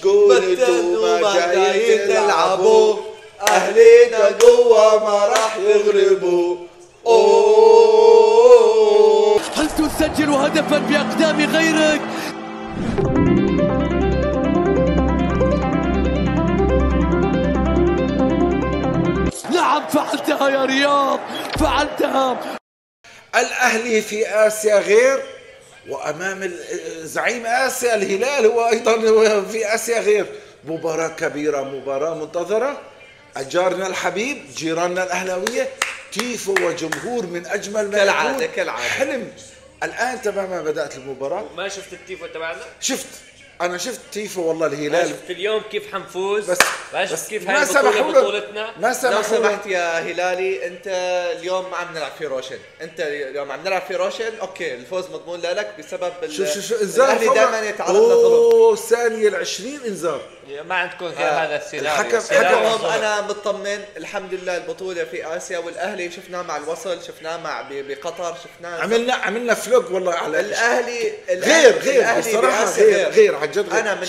قول انتوا ما جايين تلعبوا، اهلينا جوا ما راح يغلبوا. اوه هل تسجل هدفا باقدام غيرك؟ نعم فعلتها يا رياض، فعلتها. الأهلي في آسيا غير، وأمام زعيم آسيا الهلال هو أيضا في آسيا غير. مباراة كبيرة، مباراة منتظرة. أجارنا الحبيب، جيراننا الأهلاوية، تيفو وجمهور من أجمل ما كالعادة حلم. الآن تماما بدأت المباراة. ما شفت التيفو تبعنا؟ أنا شفت تيفو والله الهلال. شفت اليوم كيف حنفوز، بس كيف ما هاي سمحوا بطولتنا. ما لو سمحوا سمحت يا هلالي، انت اليوم ما عم نلعب في روشن، انت اليوم عم نلعب في روشن. اوكي الفوز مضمون لك بسبب شو انذار. الاهلي دائما يتعرض للظلم. ثانية ال20 انذار. ما عندكم غير هذا السيناريو. اليوم انا مطمن الحمد لله. البطولة في اسيا، والاهلي شفناه مع الوصل، شفناه مع بقطر، شفناه عملنا فلوق والله على الاهلي. غير بصراحة، غير عن جد. انا من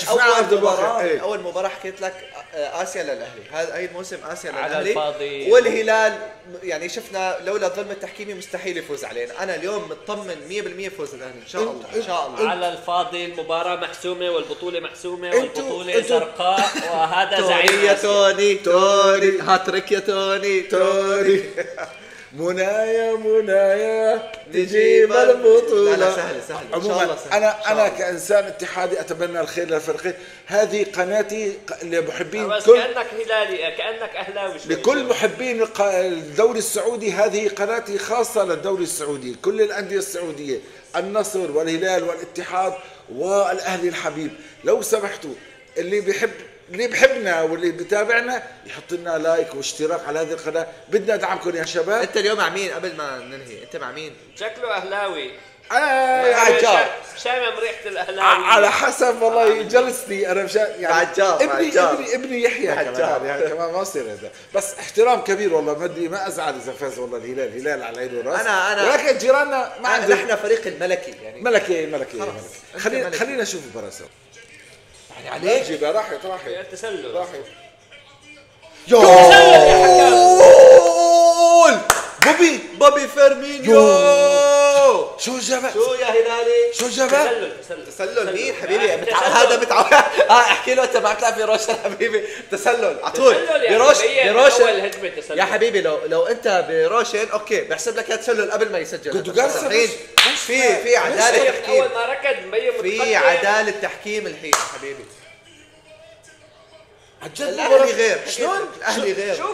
اول مباراة حكيت لك اسيا للاهلي. هاي الموسم اسيا للاهلي، والهلال يعني شفنا لولا الظلم التحكيمي مستحيل يفوز علينا. انا اليوم مطمن 100% فوز الاهلي ان شاء الله ان شاء الله. على الفاضي، المباراة محسومة والبطولة محسومة والبطولة زرقاء، وهذا زعيم يا توني هاتريك يا توني منايا تجيب البطولة. لا سهل ان شاء الله سهل. انا كإنسان اتحادي اتمنى الخير للفريقين. هذه قناتي لمحبين بس كل، كأنك هلالي، كأنك أهلاوي شوي. لكل محبين الدوري السعودي. هذه قناتي خاصة للدوري السعودي. كل الأندية السعودية، النصر والهلال والاتحاد والأهلي الحبيب، لو سمحتوا اللي بيحبنا واللي بيتابعنا يحط لنا لايك واشتراك على هذه القناة. بدنا دعمكم يا شباب. انت اليوم مع مين قبل ما ننهي؟ انت مع مين؟ شكله أهلاوي. عجاب. شامم ريحة الأهلاوي. على حسب والله جلستي انا يعني عجاب. ابني يحيى كمان يعني كمان ما يصير هذا. بس احترام كبير والله. ما ازعل اذا فاز والله الهلال على العين والراس. ولكن جيراننا ما عندهم. نحن فريق الملكي يعني ملكي. خلينا نشوف المباراة سوا. يعني عليك جيبها راحت تسلل. جول بوبي فيرمينيو. شو يا هلالي؟ تسلل مين حبيبي؟ هذا متعود. احكي له انت ما بتلعب في روشن حبيبي. تسلل على طول بروشن يا حبيبي. لو انت بروشن اوكي بحسب لك تسلل قبل ما يسجل. الحين في عداله تحكيم. اول ما ركض مبين في عداله تحكيم الحين حبيبي. عجد الاهلي غير. شلون الاهلي غير؟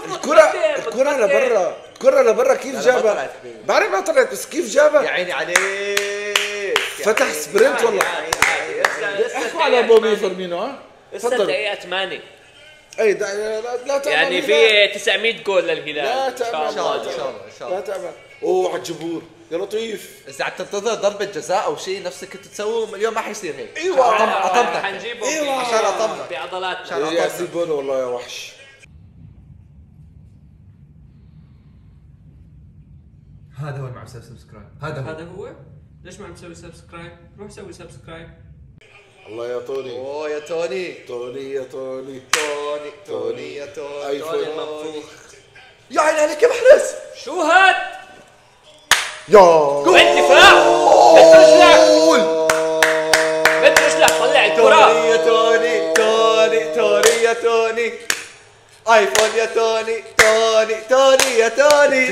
الكرة لبرا كيف جابها؟ بعرف ما طلعت بس كيف جابها؟ يا عيني عليك. فتح سبرنت والله. احكوا على بوبي فيرمينو. ها تفضل. دقيقة 8. اي لا تأمل. يعني في 900 جول للهلال. لا ان شاء الله لا تأمل. اوه على الجمهور يا لطيف. اذا عم تنتظر ضربة جزاء او شيء نفسك كنت تسويه اليوم ما حيصير هيك. ايوه اطمنك. حنجيبه عشان اطمنك بعضلاتنا. يا سيبونه والله يا وحش. هذا هو اللي معه سبسكرايب. هذا هو. ليش ما عم تسوي سبسكرايب؟ روح سوي سبسكرايب. الله يا توني. اوه يا توني يا توني ايفون المنفوخ. يا عيني عليك يا محرز. شو هاد؟ يا وين دفاع؟ بنت رجلك طلع الكرة. توني يا توني ايفون يا توني يا توني.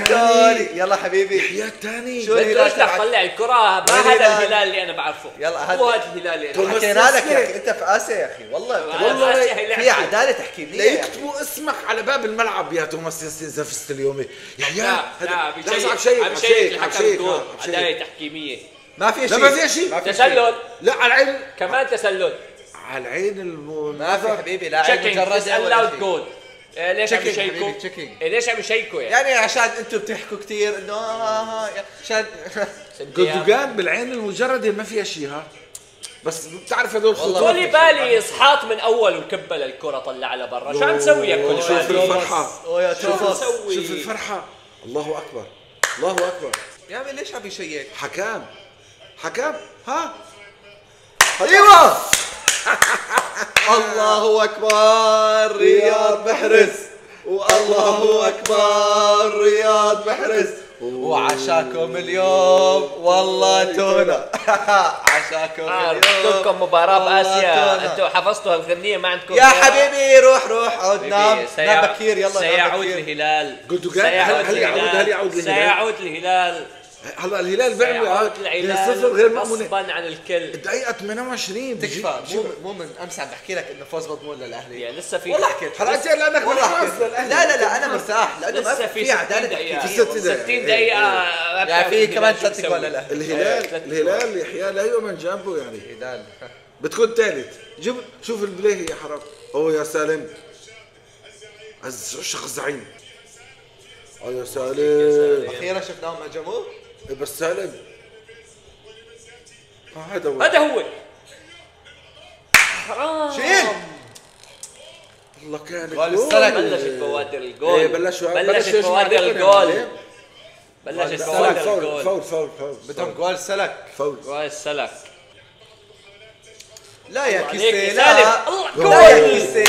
يلا حبيبي يا الثاني. بنت رجلك طلع الكرة. ما هذا الهلال اللي انا بعرفه. يلا مو هذا الهلال اللي انا حكينا لك يا اخي. انت في اسيا يا اخي. والله في عداله تحكيميه. لا يكتبوا اسمك على باب الملعب يا توماس اذا فزت اليوم. لا بشيك الحكم جول. عدالة تحكيمية. ما في شيء. لا ما في شيء. تسلل. لا على العين كمان تسلل. على العين ما في حبيبي. لاعب مجرد الاوت جول. ليش عم يشيكوا؟ ليش عم يشيكوا يعني عشان انتم بتحكوا كثير انه عشان جندوجان بالعين المجرده ما فيها شيء. ها بس بتعرف هذول خطوط. كوليبالي صحاط من اول وكبل الكره طلع لبرا. شو عم تسوي يا كوليبالي؟ شوف الفرحه. شوف الفرحه. الله اكبر. يا عمي ليش عم يشيك؟ حكام. ها ايوه الله اكبر رياض محرز، والله اكبر رياض محرز، وعشاكم اليوم والله تونا. عشاكم اليوم لكم مباراة بآسيا، انتم حفظتوا هالغنية ما عندكم يا حبيبي. روح عود نام بكير. يلا سيعود الهلال. قلتوا هل يعود الهلال؟ سيعود الهلال. هلا الهلال بيعمل صفر غير مأمونة غصبا عن الكل. الدقيقة 28 تكفى. مو من امس عم بحكي لك انه فوز مضمون للاهلي. يعني لسه في والله حكيت حرقت لانك والله حكيت. لا انا مرتاح لانه لسه في عداله تحكيميه. 60 دقيقة يعني في كمان 3 جوال للاهلي. الهلال يحيى لا يؤمن جنبه يعني. الهلال بتكون ثالث. شوف البلاي يا حرام. اوه يا سالم عز الزعيم. يا سالم اخيرا شفناهم هجموا. بس سالم هذا هو حرام. شيل والله كان جول السلك. بلشت بوادر الجول. بلشت بوادر الجول. بلشت بوادر الجول. فاول بدهم جول سلك. جول السلك. لا يا عليك كيسي يا لا سالم. لا يا كيسي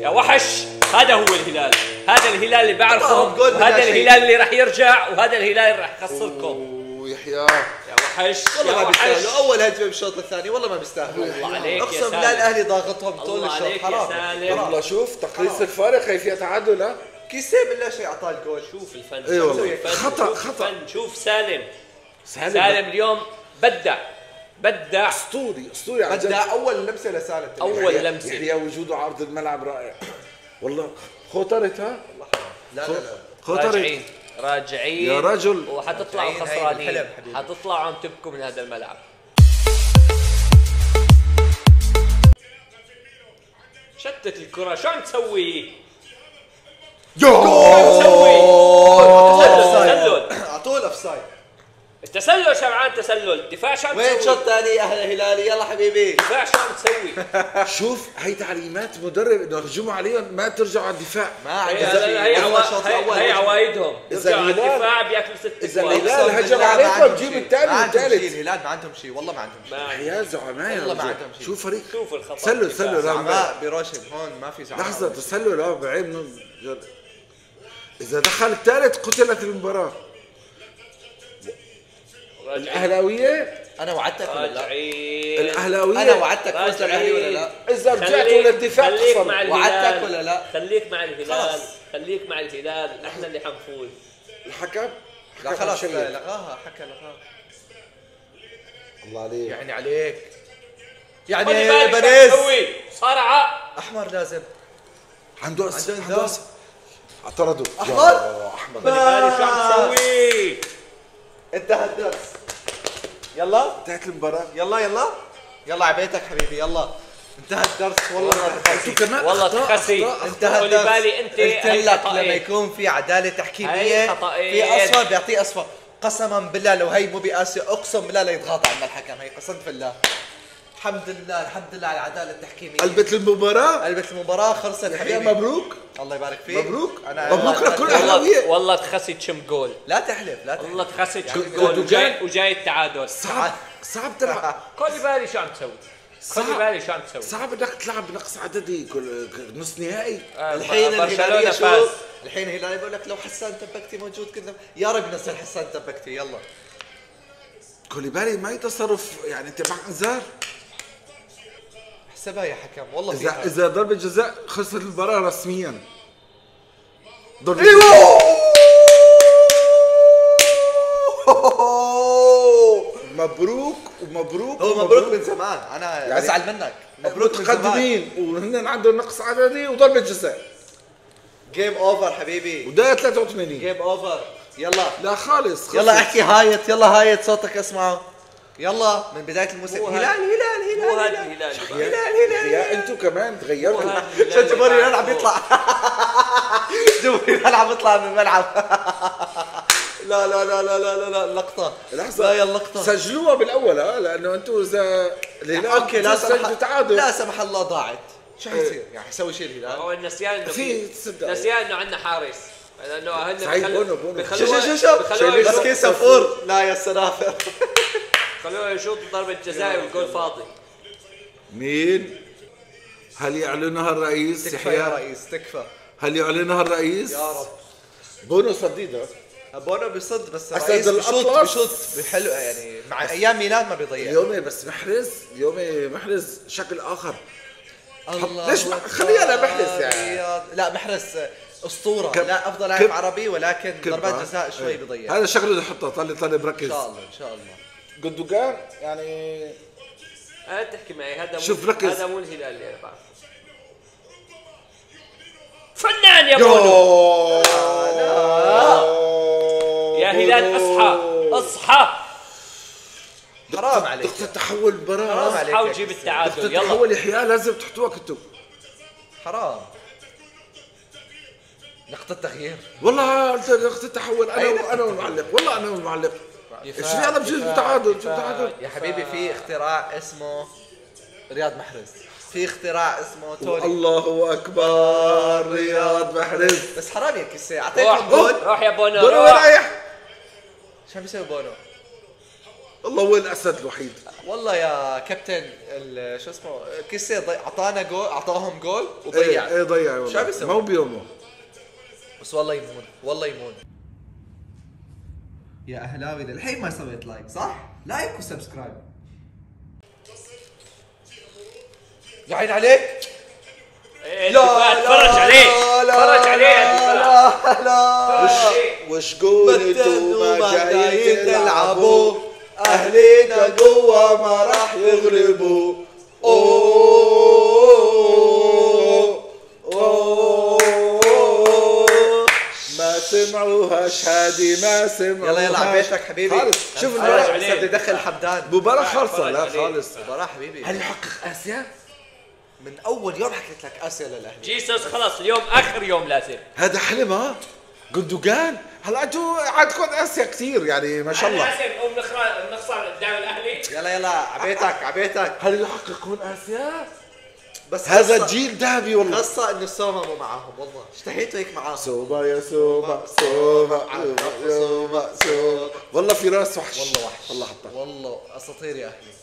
يا وحش. هذا هو الهلال. هذا الهلال اللي بعرفه. جول وهذا بداشي. الهلال اللي راح يرجع، وهذا الهلال اللي راح يخسركم. ويحيى يا وحش والله يا ما وحش. بيستاهلوا. اول هجمه بالشوط الثاني والله ما بيستاهلوا. الله عليك يا اقسم سالم. بالله الاهلي ضاغطهم طول الله الشوط. عليك يا حرام سالم. والله شوف تقليص الفارق كيفية تعادل. ها كيسي بالله شيء اعطاه الجول. شوف الفن. اي والله. شوف الفن. خطأ. شوف الفن. شوف سالم. سالم اليوم بدع اسطوري عن جد. بدأ اول لمسه لسالم. اول لمسه. يحيى وجوده عرض الملعب رائع والله. خوترت. ها لا خوترت راجعين يا رجل. وحتطلعوا راجعين. هاي خسرانين. بالحلم حبيبي. حتطلعوا عم تبكوا من هذا الملعب. شتت الكرة. شو عم تسوي؟ تسلل. اعطوه الاوفسايد. التسلل شبعان تسلل. الدفاع شو عم وين تسوي؟ شوط ثاني اهل الهلالي؟ يلا حبيبي. الدفاع شو عم تسوي؟ شوف هي تعليمات مدرب انه هجموا عليهم ما ترجعوا على الدفاع. ما عندنا شيء. هي عوايدهم. إذا يرجعوا على الهلال- الدفاع بياكلوا 6 إذا أجوال. الهلال هجم عليكم جيب الثاني ما عندهم والثالث. شيء. الهلال ما عندهم شيء والله ما عندهم شيء. يا زعماء يا والله ما رجل. عندهم شيء. شوف فريق شوف الخطأ. سلل زعماء بروشن هون ما في زعماء. لحظة تسلل بعيب من جد. إذا دخل الثالث قتلت المباراة. الأهلاوية انا وعدتك ولا لا؟ راجعين. الأهلاوية انا وعدتك فوز للاهلي ولا لا؟ إذا رجعتوا للدفاع خليك قصر. مع الهلال. وعدتك ولا لا؟ خليك مع الهلال. خلص. خليك مع الهلال. احنا اللي حنفوز. الحكم لا خلاص لغاها حكى لغاها. الله عليك. يعني عليك يعني خلي يا بالك شو عم بنيز. تسوي. صارعة. احمر لازم. عنده أس عنده عنده انذار. أس اعترضوا. أحمر. يا أحمر خلي بالك شو عم تسوي. انتهى الدرس. يلا انتهت المباراة. يلا عبيتك حبيبي. يلا انتهى الدرس. والله انتوا كمان والله أخطاء- تخسي. أخطاء- انتهى خلي الدرس. بالي انت. قلت هي لك خطأين. لما يكون في عداله تحكيميه هي خطأين. في اصفر بيعطيه اصفر. قسما بالله لو هي مو بآسيا اقسم بالله لا يتغاضى عنا الحكم. هي قسمت بالله. الحمد لله على العداله التحكيميه. قلبت المباراة. قلبت المباراه خلصت يا حبيبي. مبروك. الله يبارك فيك. مبروك. انا مبروك لكل والله أهلاوية. والله تخسي تشم جول. لا تحلف والله تخسي تشم يعني جول. كنتوا وجاي التعادل. صعب تلعب. خلي بالي شو عم تسوي. خلي بالي شو عم تسوي. صعب انك تلعب بنقص عددي نص نهائي. الحين برشلونة الهلالية فاز. شوف. الحين الهلالي بقول لك لو حسان تبكتي موجود كنا يا رب نزل حسان تبكتي. يلا كوليبالي ما يتصرف يعني انت معك انذار. احسبها يا حكم والله اذا فيها. اذا ضربة جزاء خلصت المباراة رسميا. ضربة مبروك ومبروك هو مبروك من زمان. انا يعني بزعل منك. مبروك من زمان. متقدمين وهن عندهم نقص عددي وضربة جزاء جيم اوفر حبيبي. وده 83. جيم اوفر. يلا لا خالص يلا احكي هايط. يلا هايط صوتك اسمعه. يلا من بداية الموسم. مو هلال مو هذا الهلال. يا انتوا كمان تغيرتوا. شو جمهور الهلال عم يطلع. جمهور الهلال عم يطلع من الملعب. لا لا لا لا لا لا اللقطة. لحظة لا يا اللقطة. سجلوها بالاول لانه انتوا اذا الهلال اوكي لا سجلوا تعادل. لا سمح الله ضاعت. شو حيصير؟ يعني حيسوي شيء الهلال؟ هو النسيان انه في تصدق. نسيان انه عندنا حارس. لانه هن صحيح، بونو. شو بس كيس صفور. لا يا السنافر. خلوه يشوط ضربة جزاء والجول فاضي. مين؟ هل يعلنها الرئيس تكفى يا رئيس تكفى. هل يعلنها الرئيس؟ يا رب. بونو صديده. بونو بيصد بس أسد الرئيس الأطلس. بشوط بحلو يعني مع ايام ميلاد ما بيضيع. يومي بس محرز شكل اخر. الله ليش خليها انا محرز يعني. لا محرز اسطوره. لا افضل لاعب عربي ولكن ضربات جزاء شوي بيضيع. هذا شغله اللي يحطه طالع بركز ان شاء الله ان شاء الله. جندوجان يعني تحكي معي هذا شوف ركز. هذا مو الهلال اللي انا بعرفه. فنان يا بونو. يا هلال اصحى حرام عليك. نقطة تحول المباراة. حرام عليك. اصحى وجيب التعادل. نقطة يلا تحول يحيى لازم تحطوها كنتم. حرام. نقطة تغيير. والله نقطة تحول انا والمعلق. والله انا والمعلق. ايش في انا بجوز بتعادل يا حبيبي في اختراع اسمه رياض محرز. في اختراع اسمه توني. الله اكبر رياض محرز. بس حرام يا كيسي اعطيتهم جول. روح يا بونو. بونو وين رايح؟ شو عم بيسوي بونو؟ الله وين الاسد الوحيد. والله يا كابتن شو اسمه كيسي اعطانا جول اعطاهم جول وضيع. ايه ضيع والله. شو عم بيسوي؟ ما هو بيومه. بس والله يمون والله يمون. يا اهلاوي للحين ما سويت لايك صح؟ لايك وسبسكرايب. يا عين عليك. اتفرج عليه اتفرج عليه. لا وش قولتوا ما جايين تلعبوا اهلينا جوا ما راح يغلبوا. ما سمعوهاش هادي ما سمعوهاش. يلا عبيتك حبيبي. شوف المباراة بدي ادخل حمدان. مباراة خالصة. لا خالص. مباراة حبيبي. هل يحقق اسيا؟ من اول يوم حكيت لك اسيا للاهلي. جيسوس خلص اليوم اخر يوم لازم. هذا حلم ها؟ جندوجان هلا انتوا عندكم اسيا كثير يعني ما شاء الله. لازم نخسر قدام الاهلي. يلا عبيتك. هل يحققون اسيا؟ بس هذا الجيل ذهبي والله. قصة انه سوما مو معاهم والله اشتهيته هيك معاهم. سوما يا سوما والله في راس وحش. والله وحش والله حطها. والله اساطير يا اهلي.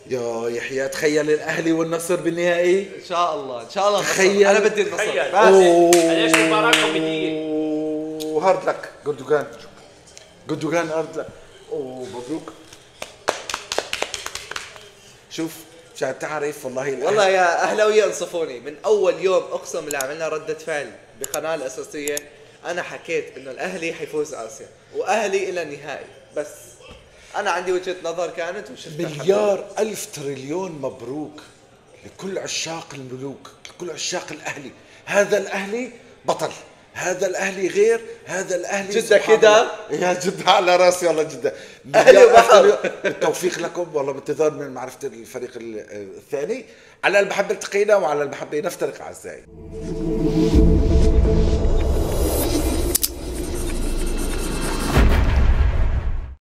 يا يحيى تخيل الاهلي والنصر بالنهائي. ان شاء الله تخيل. انا بدي النصر. ليش مباراة كوميدية. وهارد لك جندوجان هارد لك. مبروك. شوف مشان تعرف والله يا اهلاويه انصفوني. من اول يوم اقسم بالله عملنا ردة فعل بقناة الاساسية انا حكيت انه الاهلي حيفوز اسيا واهلي الى النهائي. بس انا عندي وجهة نظر كانت وشفتها. مليار ألف تريليون مبروك لكل عشاق الملوك، لكل عشاق الأهلي. هذا الأهلي بطل، هذا الأهلي غير، هذا الأهلي جدة كده يا جدة على راسي والله جدة. أهلي وبحر. بالتوفيق لكم والله بانتظار من معرفة الفريق الثاني. على المحبة التقينا وعلى المحبة نفترق أعزائي.